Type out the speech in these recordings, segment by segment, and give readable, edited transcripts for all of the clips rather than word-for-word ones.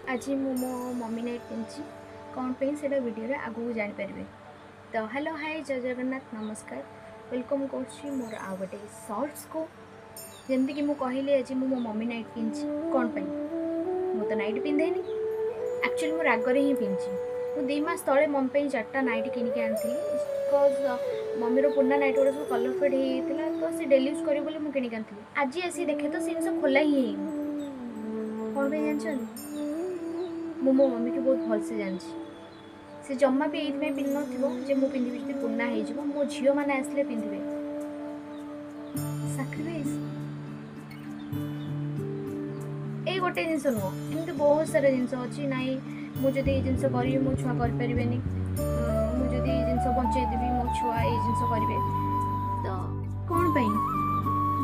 आज मो mummy night पिंची कौन पे से वीडियो आगू जापर। तो हेलो हाय जय जगन्नाथ नमस्कार वेलकम कर मोर आ गए सर्ट्स को जमती कि कहली आज मो मम्मी नाइट पिंची कौन पाई मु तो नाइट पिंधेनी एक्चुअली मो रागरे ही पिंची मु 2 मास तले मम्मी 4टा नाइट किनिक आनी बिकज मम्मीर पुराना नाइट गुड़ा सब कलर फेड होता तो सी डेली यूज कर किनिक आनी आज आसी देखे तो जिन खोला ही कौन जानते मो मम्मी की बहुत भलसे जानी से जमा भी ये पिंध नथो मु पिंधि जो पुना हो मो झील मैंने आसले पिंधे साक्रिफाइस ये गोटे जिनस नुह एमती बहुत सारा जिनस अच्छी ना मुझे ये जिन करी मो छुआ करें मुझे ये जिन बचेदेवी मो छुआ ये जिन करेंगे तो कौन पाई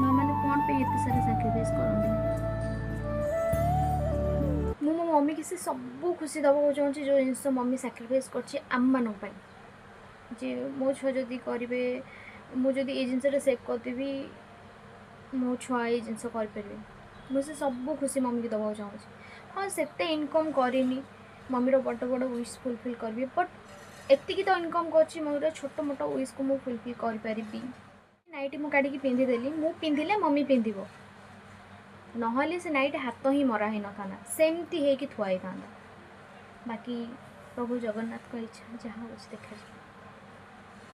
माँ मैंने कौन पे ये सारा साक्रिफाइस करते मो मम्मी की से सब खुशी दबा चाहूँगी जो जिन मम्मी साक्रिफाइस कर जे मो छुआ जदि करेंगे मुझे ये जिनसा सेव करदेवी मो छुआ ये जिन करें मुझे सब खुशी मम्मी की दबा चाहूँगी हाँ से इनकम करनी मम्मीर बड़ बड़ विश फुलफिल करी बट एति तो इनकम कर मम्मीर छोट मोट विश को मुझे फुलफिल करी नाइट मुझे पिंधिदेली मु पिंधिले मम्मी पिंधिब नहले से नाइट हाथ ही मरा ही न था सेमती है कि थुआई था बाकी प्रभु जगन्नाथ को इच्छा जहाँ हो देखा